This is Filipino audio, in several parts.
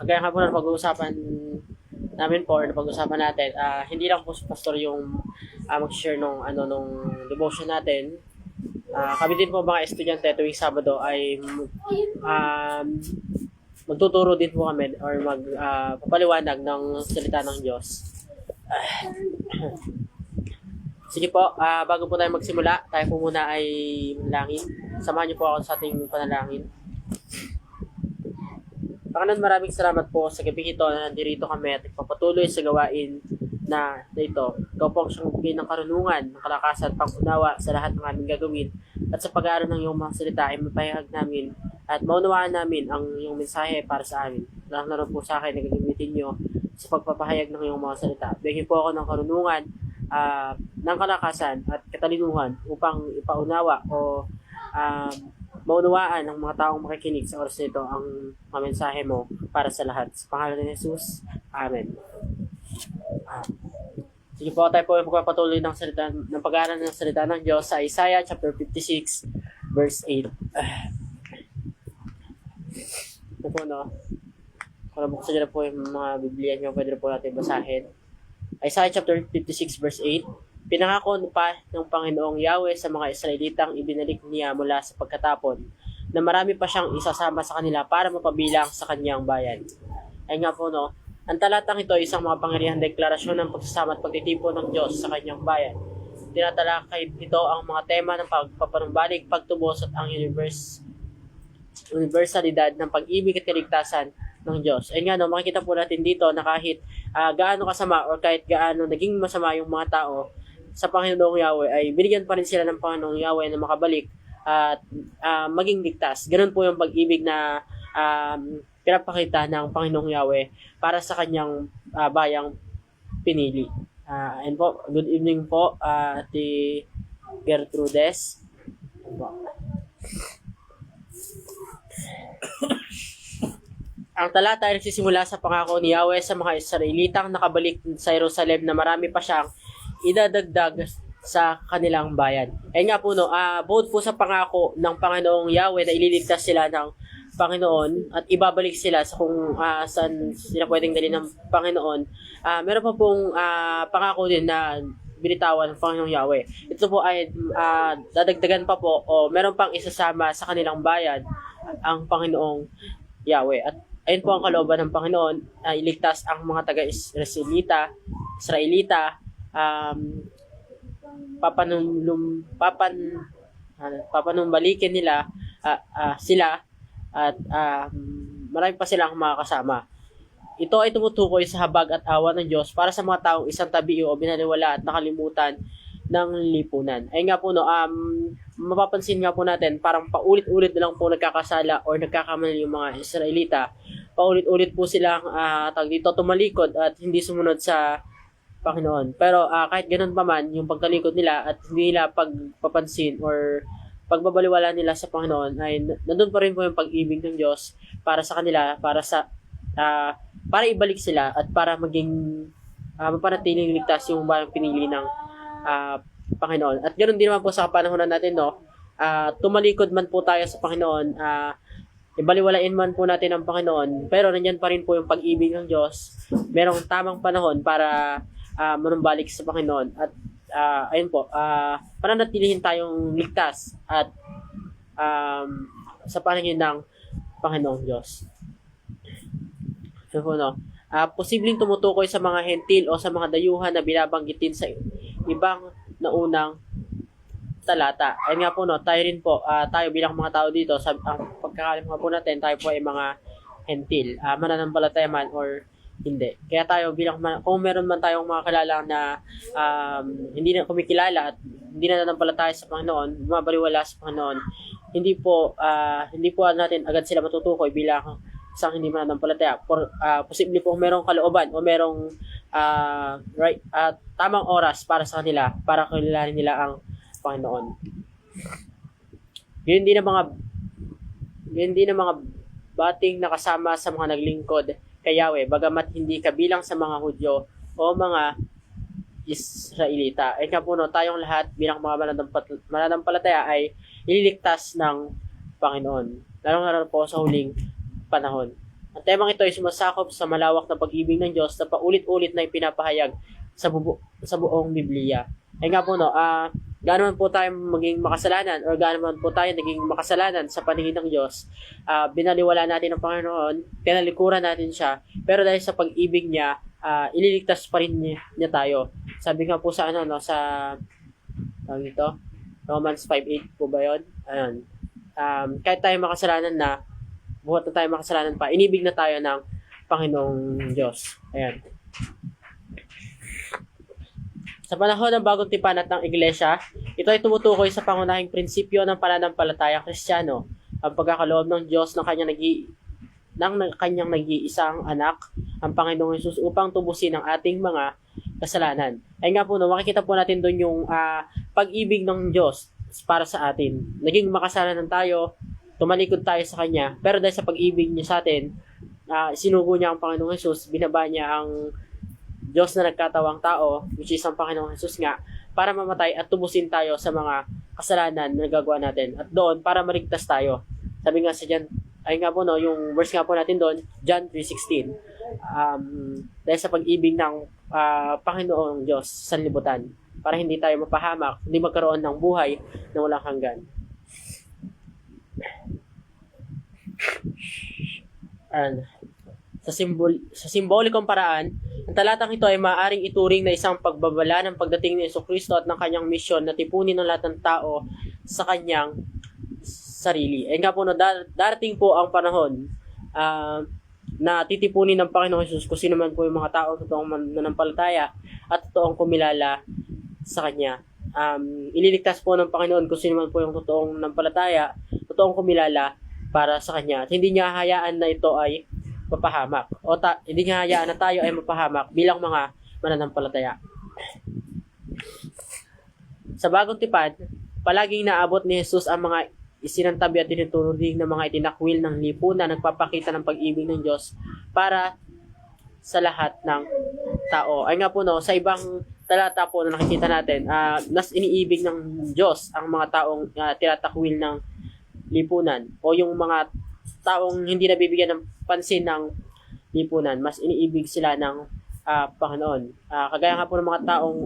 Kagaya nga po na pag-uusapan namin po, or pag-uusapan natin, hindi lang po si pastor yung mag-share nung devotion natin. Kami din po mga estudyante tuwing Sabado ay magtuturo din po kami or papaliwanag ng salita ng Diyos. Sige po, bago po tayo magsimula, tayo po muna ay manalangin. Samahan niyo po ako sa ating panalangin. Panginoon, maraming salamat po sa gabi ito na nandito kami at nagpapatuloy sa gawain na ito. Ikaw po ang siyang magbigay ng karunungan, ng kalakasan, pang-unawa sa lahat ng aming gagawin. At sa pag-aaral ng iyong mga salita ay mapahayag namin at maunawaan namin ang iyong mensahe para sa amin. Lalo po sa akin na gagamitin niyo sa pagpapahayag ng iyong mga salita. Bigyan po ako ng karunungan, ng kalakasan at katalinuhan upang ipaunawa o maunawaan ng mga taong makikinig sa oras nito ang mga mensahe mo para sa lahat. Sa pangalan ni Jesus, Amen. Sige po, tayo po ay magpapatuloy ng pag-aaral ng salita ng Diyos sa Isaiah chapter 56 verse 8. Ito po, no? Kung nabuksan nyo na po yung mga Biblia nyo, pwede na po natin basahin. Isaiah chapter 56 verse 8. Pinangako pa ng Panginoong Yahweh sa mga Israelitang ibinalik niya mula sa pagkatapon na marami pa siyang isasama sa kanila para mapabilang sa kanyang bayan. Ayun nga po, no? Ang talatang ito ay isang makapangyarihang deklarasyon ng pagsasama at pagtitipon ng Diyos sa kanyang bayan. Tinatalakay ito ang mga tema ng pagpapanumbalik, pagtubos at ang universalidad ng pag-ibig at kaligtasan ng Diyos. Ayun nga, no? Makikita po natin dito na kahit gaano kasama o kahit gaano naging masama yung mga tao sa Panginoong Yahweh ay binigyan pa rin sila ng Panginoong Yahweh na makabalik at maging ligtas. Ganun po yung pag-ibig na pinapakita ng Panginoong Yahweh para sa kanyang bayang pinili. And po, good evening po, Ate Gertrudes. Ang talata ay nagsisimula sa pangako ni Yahweh sa mga Israelitang nakabalik sa Jerusalem na marami pa siyang idadagdag sa kanilang bayan. Ayun nga po, no, bukod po sa pangako ng Panginoong Yahweh na ililigtas sila ng Panginoon at ibabalik sila sa kung saan sila pwedeng dalhin ng Panginoon, meron pa pong pangako din na binitawan ng Panginoong Yahweh. Ito po ay dadagdagan pa po o meron pang isasama sa kanilang bayan ang Panginoong Yahweh. At ayun po ang kalooban ng Panginoon, iligtas ang mga taga-Israelita, papanumbalikin nila sila at marami pa silang mga kasama. Ito ay tumutukoy sa habag at awa ng Diyos para sa mga taong isang tabi o binaliwala at nakalimutan ng lipunan. Ayun nga po, no, mapapansin nga po natin, parang paulit-ulit na lang po nagkakasala o nagkakamali yung mga Israelita. Paulit-ulit po silang tumalikod at hindi sumunod sa Panginoon. Pero kahit ganun pa man, yung pagtalikod nila at hindi nila pagpapansin or pagbabaliwala nila sa Panginoon ay nandun pa rin po yung pag-ibig ng Diyos para sa kanila, para ibalik sila at para maging mapanatiling ligtas yung bayang pinili ng Panginoon. At ganoon din naman po sa kapanahonan natin, no? Tumalikod man po tayo sa Panginoon, ibaliwalain man po natin ang Panginoon, pero nandiyan pa rin po yung pag-ibig ng Diyos. Merong tamang panahon para manumbalik sa Panginoon at ayun po, pananatilihin tayong ligtas at sa paningin ng Panginoong Diyos. So po, no, posibleng tumutukoy sa mga hentil o sa mga dayuhan na binabanggitin sa ibang naunang talata. Ayun nga po, no, tayo rin po, tayo bilang mga tao dito, ang pagkakalim nga po natin, tayo po ay mga hentil, mananampalataya man or hindi. Kaya tayo kung meron man tayong mga kilala na hindi na kumikilala at hindi na nanampalataya sa Panginoon, bumabaliwala sa Panginoon, hindi po natin agad sila matutukoy bilang isang hindi mananampalataya. Posible po merong kalooban o merong tamang oras para sa kanila, para kilalanin nila ang Panginoon. Yun din ang mga bating nakasama sa mga naglingkod kay Yahweh, bagamat hindi kabilang sa mga Hudyo o mga Israelita. Ay nga po, no, tayong lahat bilang mga mananampalataya ay ililigtas ng Panginoon. Lalo po sa huling panahon. Ang temang ito ay sumasakop sa malawak na pag-ibig ng Diyos na paulit-ulit na ipinapahayag sa buong Biblia. Ay nga po no, gaano man po tayo maging makasalanan or gaano man po tayo naging makasalanan sa paningin ng Diyos, binaliwala natin ang Panginoon, tinalikuran natin siya, pero dahil sa pag-ibig niya, ililigtas pa rin niya tayo. Sabi nga po sa sa dito, Romans 5:8 po ba 'yon? Ayun. Kahit tayo makasalanan na, buhat na tayo makasalanan pa, inibig na tayo ng Panginoong Diyos. Ayan. Sa panahon ng bagong tipanat ng Iglesia, ito ay tumutukoy sa pangunahing prinsipyo ng pananampalatayang Kristiyano, ang pagkakaloob ng Diyos ng kanyang nag-iisang anak, ang Panginoong Hesus, upang tubusin ang ating mga kasalanan. Ay nga po, no, makikita po natin doon yung pag-ibig ng Diyos para sa atin. Naging makasalanan tayo, tumalikod tayo sa Kanya, pero dahil sa pag-ibig niya sa atin, sinugo niya ang Panginoong Hesus, binaba niya ang Diyos na nagkatawang tao, which is ang Panginoong Hesus nga, para mamatay at tubusin tayo sa mga kasalanan na nagagawa natin. At doon, para maligtas tayo. Sabi nga sa John, ay nga po no, yung verse nga po natin doon, John 3:16, dahil sa pag-ibig ng Panginoong Diyos sa libutan, para hindi tayo mapahamak, hindi magkaroon ng buhay na walang hanggan. And, sa simbolikong paraan, ang talatang ito ay maaaring ituring na isang pagbabala ng pagdating ni Jesucristo at ng kanyang misyon na tipunin ng lahat ng tao sa kanyang sarili. E nga po, no, darating po ang panahon na titipunin ng Panginoong Jesus kung sino man po yung mga tao totoong mananampalataya at totoong kumilala sa Kanya. Ililigtas po ng Panginoon kung sino man po yung totoong nanampalataya, totoong kumilala para sa Kanya. At hindi niya hayaan na ito ay mapahamak. Hindi niya hayaan na tayo ay mapahamak bilang mga mananampalataya. Sa bagong tipan, palaging naabot ni Jesus ang mga isinantabi at tinuturing ng mga itinakwil ng lipunan na nagpapakita ng pag-ibig ng Diyos para sa lahat ng tao. Ay nga po no, sa ibang talata po na nakikita natin, nas iniibig ng Diyos ang mga taong tinatakwil ng lipunan o yung mga taong hindi nabibigyan ng pansin ng lipunan, mas iniibig sila ng Panginoon. Kagaya nga po ng mga taong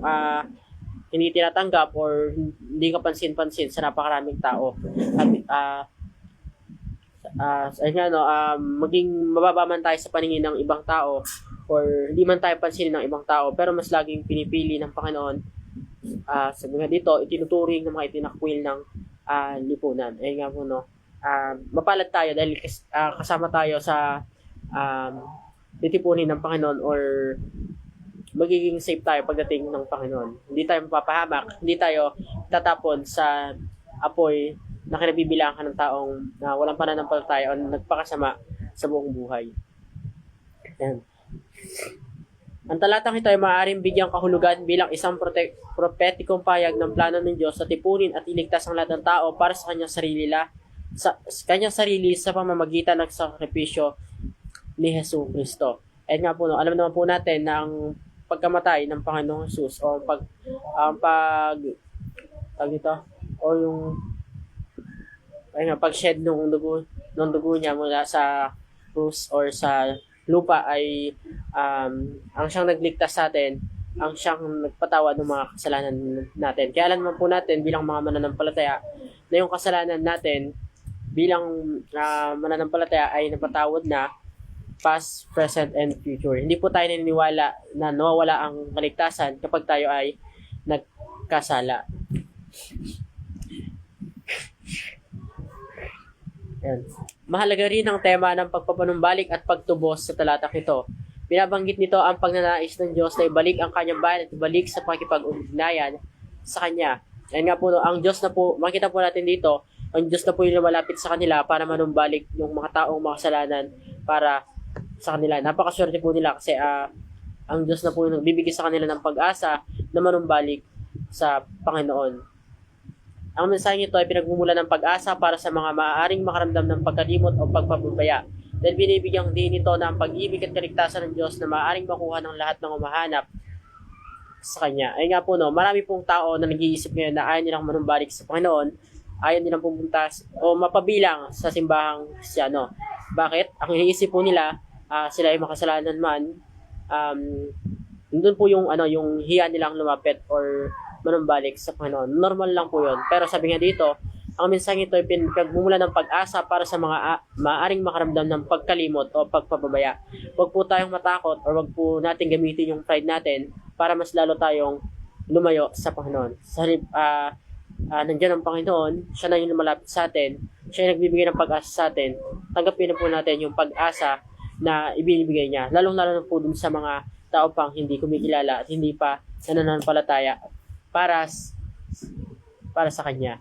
hindi tinatanggap or hindi kapansin-pansin sa napakaraming tao. At maging mababa man tayo sa paningin ng ibang tao or hindi man tayo pansinin ng ibang tao, pero mas laging pinipili ng Panginoon. Sabi nga dito, itinuturing ng mga itinakwil ng lipunan. Ayun nga po, no, mapalad tayo dahil kasama tayo sa titipunin ng Panginoon or magiging safe tayo pagdating ng Panginoon. Hindi tayo mapapahamak, hindi tayo tatapon sa apoy na kinabibilangan ng taong walang pananampalataya o nagpakasama sa buong buhay. Ayan. Ang talatang ito ay maaaring bigyang kahulugan bilang isang prophetikong payag ng plano ng Diyos sa tipunin at iligtas ang lahat ng tao para sa kanyang sarili sa pamamagitan ng sakripisyo ni Jesucristo. At nga po, no, alam naman po natin na ang pagkamatay ng Panginoong Jesus o pag-shed ng dugo niya mula sa krus or sa lupa ay ang siyang nagligtas sa atin, ang siyang nagpatawad ng mga kasalanan natin. Kaya alam naman po natin bilang mga mananampalataya na yung kasalanan natin bilang mananampalataya ay napatawad na, past, present, and future. Hindi po tayo naniniwala na nawawala ang kaligtasan kapag tayo ay nagkasala. Ayan. Mahalaga rin ang tema ng pagpapanumbalik at pagtubos sa talatang ito. Binabanggit nito ang pagnanais ng Diyos na ibalik ang kanyang bayan at ibalik sa pakikipag-ugnayan sa Kanya. Ayan nga po, no, ang Diyos na po, makita po natin dito, ang Diyos na po yung lumalapit sa kanila para manumbalik yung mga taong makasalanan para sa kanila. Napakaswerte po nila kasi ang Diyos na po yung nagbibigay sa kanila ng pag-asa na manumbalik sa Panginoon. Ang mensahe nito ay pinagmumula ng pag-asa para sa mga maaaring makaramdam ng pagkalimot o pagpapabaya. Dahil binibigyang din ito na ang pag-ibig at kaligtasan ng Diyos na maaaring makuha ng lahat ng umahanap sa Kanya. Ay nga po, no, marami pong tao na nag-iisip ngayon na ayaw nilang manumbalik sa Panginoon ayaw nilang pumunta o mapabilang sa simbahang Kristiyano. Bakit? Ang iniisip po nila, sila ay makasalanan man, doon po yung yung hiya nilang lumapit or manumbalik sa Panginoon. Normal lang po 'yon. Pero sabi nga dito, ang mensaheng ito ay pinagmumula ng pag-asa para sa mga maaaring makaramdam ng pagkalimot o pagpapabaya. Huwag po tayong matakot or huwag po natin gamitin yung pride natin para mas lalo tayong lumayo sa Panginoon. Sa halip, nandiyan ang Panginoon, siya na yung lumalapit sa atin, siya yung nagbibigay ng pag-asa sa atin, tanggapin na po natin yung pag-asa na ibinibigay niya. Lalong-lalo na po dun sa mga tao pang hindi kumikilala at hindi pa nananampalataya para sa Kanya.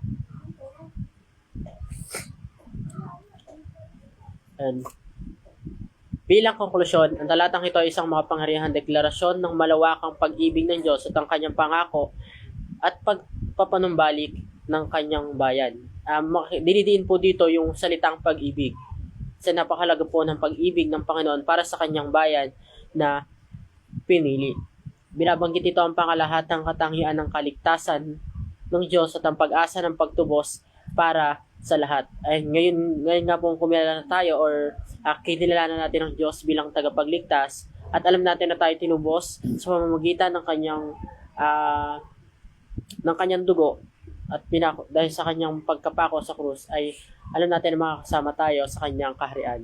And bilang konklusyon, ang talatang ito ay isang makapangyarihang deklarasyon ng malawakang pag-ibig ng Diyos at ang kanyang pangako at pagpapanumbalik ng kanyang bayan. Dinidiin po dito yung salitang pag-ibig. Sa napakahalaga po ng pag-ibig ng Panginoon para sa kanyang bayan na pinili. Binabanggit ito ang pangalahatang katangian ng kaligtasan ng Diyos at ang pag-asa ng pagtubos para sa lahat. Ay ngayon nga po kumilala na tayo or kinilala natin ang Diyos bilang tagapagligtas at alam natin na tayo tinubos sa pamamagitan ng kanyang dugo at dahil sa kanyang pagkapako sa krus ay alam natin na makakasama tayo sa kanyang kaharian.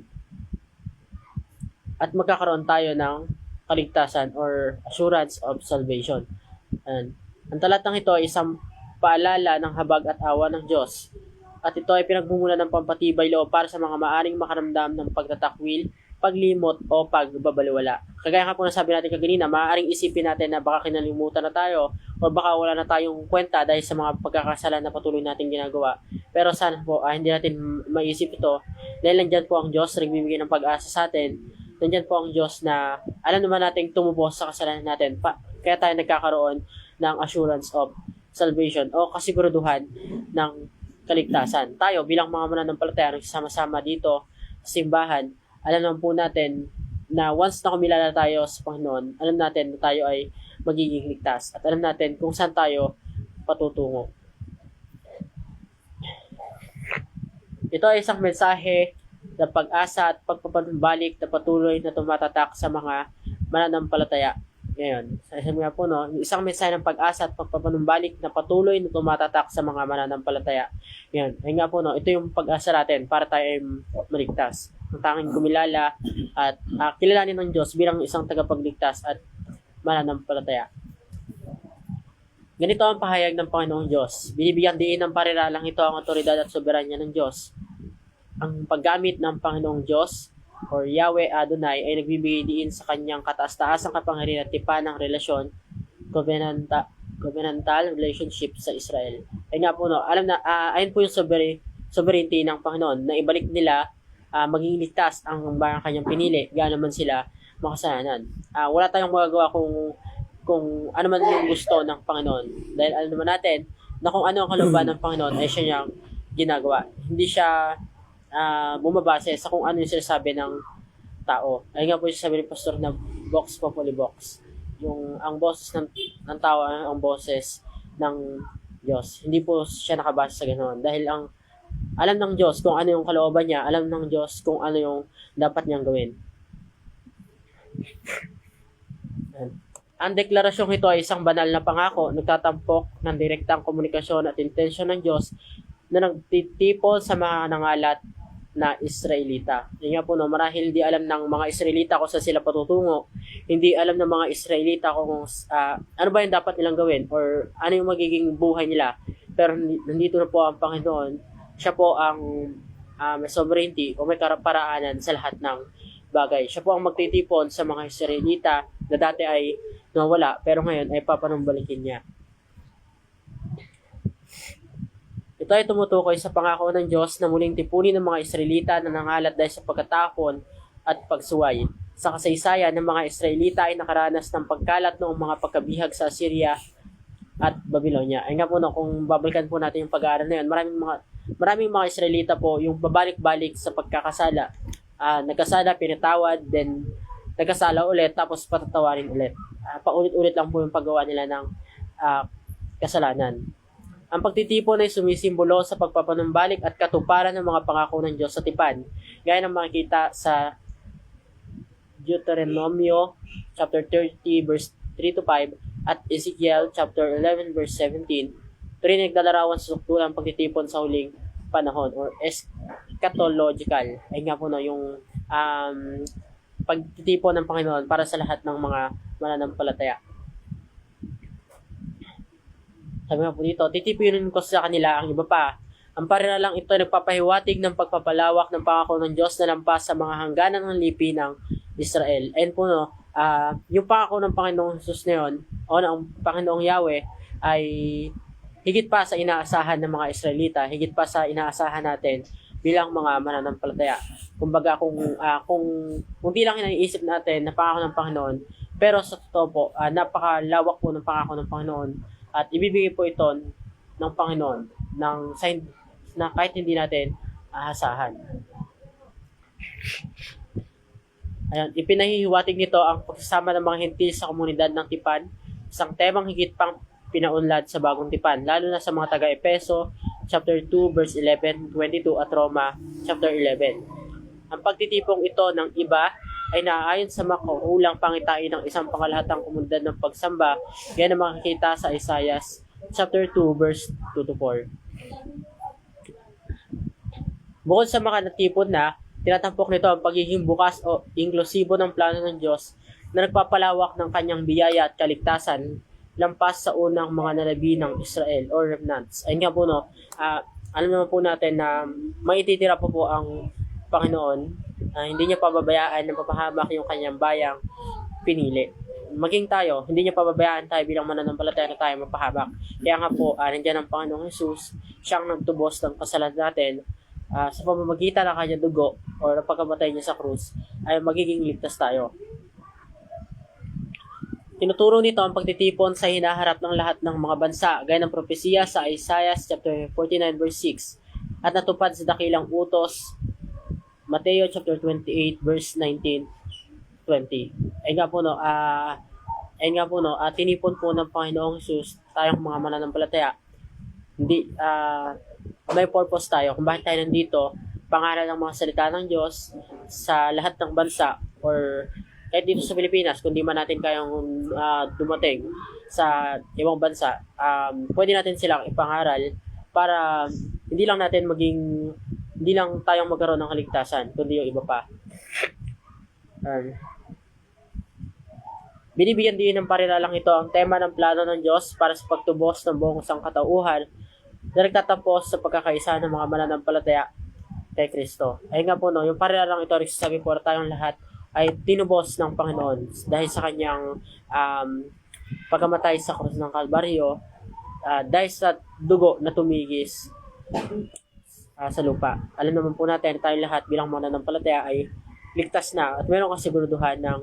At magkakaroon tayo ng kaligtasan or assurance of salvation. And ang talatang ito ay isang paalala ng habag at awa ng Diyos. At ito ay pinagmumula ng pampatibay loob para sa mga maaring makaramdam ng pagtatakwil, paglimot o pagbabaliwala. Kagaya nga po nasabi natin kaganina, maaaring isipin natin na baka kinalimutan na tayo o baka wala na tayong kwenta dahil sa mga pagkakasalan na patuloy natin ginagawa. Pero sana po hindi natin maisip ito dahil nandyan po ang Diyos na nagbibigay ng pag-asa sa atin. Nandyan po ang Diyos na alam naman natin tumubos sa kasalanan natin. Kaya tayo nagkakaroon ng assurance of salvation o kasiguraduhan ng kaligtasan. Tayo bilang mga mananampalataya nagsasama-sama dito sa simbahan, alam naman po natin na once na kumilala tayo sa Panginoon, alam natin na tayo ay magiging ligtas at alam natin kung saan tayo patutungo. Ito ay isang mensahe ng pag-asa at pagpapanumbalik na patuloy na tumatatak sa mga mananampalataya. Ngayon, sabi nga po, isang mensahe ng pag-asa at pagpapanumbalik na patuloy na tumatatak sa mga mananampalataya. Ngayon, ayun nga po, ito yung pag-asa natin para tayo ay maligtas. Ang tanging kumilala at kilalanin ng Diyos bilang isang tagapagligtas at mananampalataya. Ganito ang pahayag ng Panginoong Diyos. Binibigyan diin ng pariralang ito ang otoridad at soberanya ng Diyos. Ang paggamit ng Panginoong Diyos or Yahweh Adonai ay nagbibigay diin sa kanyang kataas-taasang kapangyarihan at tipan ng relasyon, covenantal relationship sa Israel. Ay nga po, alam na, ayun po yung sovereignty ng Panginoon na ibalik nila maging ligtas ang bayang kanyang pinili, gaano man sila makasalanan. Wala tayong magagawa kung ano man yung gusto ng Panginoon. Dahil alam naman natin na kung ano ang kalooban ng Panginoon ay siya niyang ginagawa. Hindi siya bumabase sa kung ano yung sinasabi ng tao. Ay nga po yung sabi ni Pastor na Vox Populi Vox. Yung ang boses ng tao ang boses ng Diyos. Hindi po siya nakabase sa ganoon. Dahil alam ng Diyos kung ano yung kalooban niya, alam ng Diyos kung ano yung dapat niyang gawin. Ang deklarasyong ito ay isang banal na pangako, nagtatampok ng direktang komunikasyon at intensyon ng Diyos na nagtitipon sa mga nangalat na Israelita. Yan nga po, marahil hindi alam ng mga Israelita kung saan sila patutungo. Hindi alam ng mga Israelita kung ano ba yung dapat nilang gawin or ano yung magiging buhay nila. Pero nandito na po ang Panginoon. Siya po ang may sovereignty o may paraanan sa lahat ng bagay. Siya po ang magtitipon sa mga Israelita na dati ay nawala pero ngayon ay papanumbalikin niya. Ito ay tumutukoy sa pangako ng Diyos na muling tipunin ng mga Israelita na nangalat dahil sa pagkatapon at pagsuway. Sa kasaysayan ng mga Israelita ay nakaranas ng pagkalat noong mga pagkabihag sa Assyria at Babylonia. Ay nga po, kung babalikan po natin yung pag-aaral na yun, maraming mga Israelita po yung babalik-balik sa pagkakasala. Nagkasala, pinatawad, then nagkasala ulit, tapos patatawarin ulit. Paulit-ulit lang po yung paggawa nila ng kasalanan. Ang pagtitipon ay sumisimbolo sa pagpapanumbalik at katuparan ng mga pangako ng Diyos sa tipan, gaya ng makikita sa Deuteronomio chapter 30 verse 3 to 5 at Ezekiel chapter 11 verse 17. Ito rin naglalarawan sa sukdulang pagtitipon sa huling panahon or eschatological. Ay nga po no, yung pagtitipon ng Panginoon para sa lahat ng mga mananampalataya. Sabi nga po dito, titipunin ko sa kanila ang iba pa. Ang parinalang ito ay nagpapahiwatig ng pagpapalawak ng pangako ng Diyos na lampas sa mga hangganan ng lipi ng Israel. Ayun po no, yung pangako ng Panginoong Jesus na yun, o ng Panginoong Yahweh, ay higit pa sa inaasahan ng mga Israelita, higit pa sa inaasahan natin bilang mga mananampalataya. Kumbaga kung di lang iniisip natin na pangako ng Panginoon, pero sa totoo po, napakalawak po ng pangako ng Panginoon at ibibigay po ito ng Panginoon ng sign na kahit hindi natin aasahan. Ayan, ipinahihiwatig nito ang pagsasama ng mga hentil sa komunidad ng tipan, isang temang higit pang pinaunlad sa bagong tipan, lalo na sa mga taga-Epeso, chapter 2, verse 11, 22 at Roma, chapter 11. Ang pagtitipong ito ng iba ay naaayon sa makauulang pangitain ng isang pangalahatang komunidad ng pagsamba, yan ang makikita sa Isaiah, chapter 2, verse 2 to 4. Bukod sa mga natipon na, tinatampok nito ang pagiging bukas o inklusibo ng plano ng Diyos na nagpapalawak ng kanyang biyaya at kaligtasan lampas sa unang mga nalabi ng Israel or remnants. Ayun nga po no, alam naman po natin na maititira po ang Panginoon, hindi niya pababayaan na papahamak yung kanyang bayang pinili. Maging tayo, hindi niya pababayaan tayo bilang mananampalataya na tayo mapahamak. Kaya nga po, nandiyan ang Panginoong Jesus, siyang nagtubos ng kasalanan natin, sa pamamagitan ng kanyang dugo o ng pagkamatay niya sa krus ay magiging ligtas tayo. Tinuturo nito ang pagtitipon sa hinaharap ng lahat ng mga bansa gaya ng propesiya sa Isaiah chapter 49 verse 6 at natupad sa dakilang utos Mateo chapter 28 verse 19-20. Ay nga po no, tinipon po ng Panginoong Jesus tayong mga mananampalataya. Hindi may purpose tayo kung bakit tayo nandito, pangaral ng mga salita ng Diyos sa lahat ng bansa or kahit dito sa Pilipinas, kung di man natin kayang dumating sa ibang bansa, pwede natin silang ipangaral para hindi lang tayong magkaroon ng kaligtasan, kundi yung iba pa. Binibigyan din ng pariralang ito ang tema ng plano ng Diyos para sa pagtubos ng buong sangkatauhan na nagtatapos sa pagkakaisa ng mga mananampalataya kay Kristo. Ay nga po no, yung pariralang ito nagsasabi po tayong lahat ay tinubos ng Panginoon dahil sa kanyang pagkamatay sa krus ng Kalbaryo, dahil sa dugo na tumigis sa lupa. Alam naman po natin tayong lahat bilang mananampalataya ay ligtas na at meron kasiguruduhan ng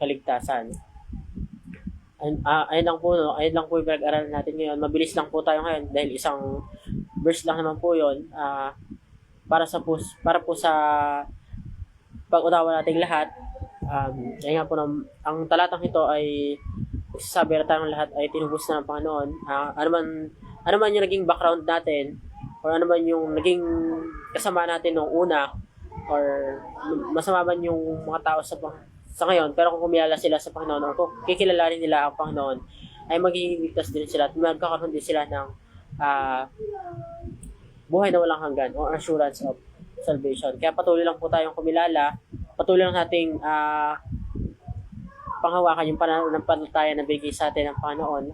kaligtasan. Ayun lang po yung pinag-aralan natin ngayon. Mabilis lang po tayo ngayon dahil isang verse lang naman po yun para po sa pag-unawa nating lahat. Ayun nga po ang talatang ito ay sabi na tayong lahat ay tinubos na ng Panginoon. Ano man yung naging background natin or ano man yung naging kasama natin nung una or masama man yung mga tao sa ngayon, pero kung kumilala sila sa Panginoon o kung kikilalanin nila ang Panginoon, ay magiging ligtas din sila at magkakaroon din sila ng buhay na walang hanggan o assurance of salvation. Kaya patuloy lang po tayong kumilala, patuloy lang nating panghawakan yung pananampalataya na bigay sa atin ng Panginoon.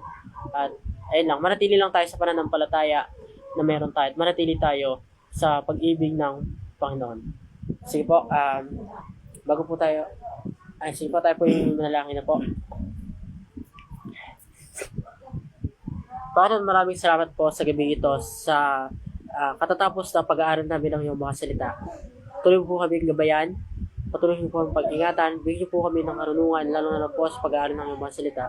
At ayun lang, manatili lang tayo sa pananampalataya na meron tayo at manatili tayo sa pag-ibig ng Panginoon. Sige po, sige po tayo po yung manalangin na po. Panginoon, maraming salamat po sa gabi ito sa katatapos na pag-aaral namin ng iyong mga salita. Tuloy po kami gabayan, patuloy po kami pag-ingatan, bigyan po kami ng karunungan, lalo na po sa pag-aaral ng iyong mga salita.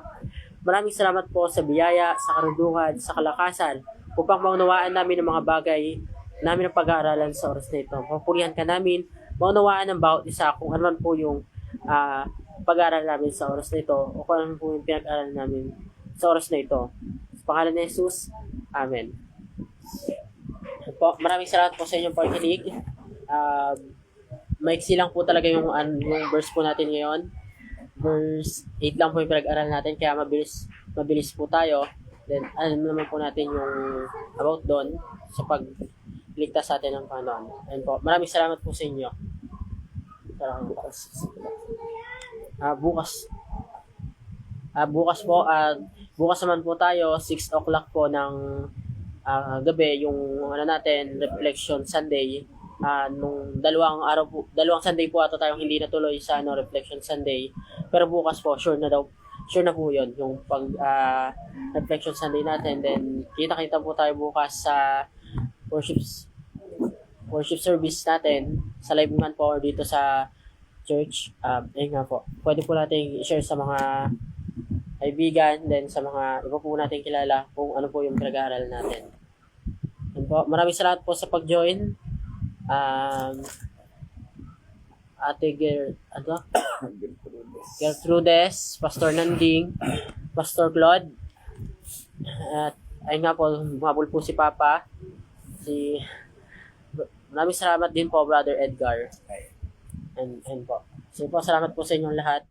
Maraming salamat po sa biyaya, sa karunungan, sa kalakasan, upang maunawaan namin ang mga bagay namin ang pag-aaralan sa oras na ito. Papurihan ka namin, maunawaan ng bawat isa kung ano man po yung pag-aaral namin sa oras na ito o kung ano po yung pinag-aaral namin sa oras na ito. Sa pangalan ni Jesus, Amen. Po, maraming salamat po sa inyong pakikinig. Maiksi lang po talaga yung verse po natin ngayon. Verse 8 lang po yung pinag-aral natin, kaya mabilis po tayo. Then, alam naman po natin yung about doon sa pagligtas sa atin ng Panginoon. And po, maraming salamat po sa inyo. Bukas naman po tayo, 6 o'clock po ng gabi, yung natin, Reflection Sunday. Nung dalawang Sunday po ato tayong hindi natuloy sa Reflection Sunday. Pero bukas po, sure na po yun, yung Reflection Sunday natin. Then, kita-kita po tayo bukas sa worship service natin, sa live man po or dito sa church. Ayun nga po, pwede po natin i-share sa mga kaibigan, then sa mga iba po natin kilala kung ano po yung pinag-aaral natin. Ayun po, maraming salamat po sa pag-join. Ate Gertrudes, Pastor Nanding, Pastor Claude, at ayun nga po, bumabol po si Papa, maraming salamat din po, Brother Edgar. And po. So po, salamat po sa inyong lahat.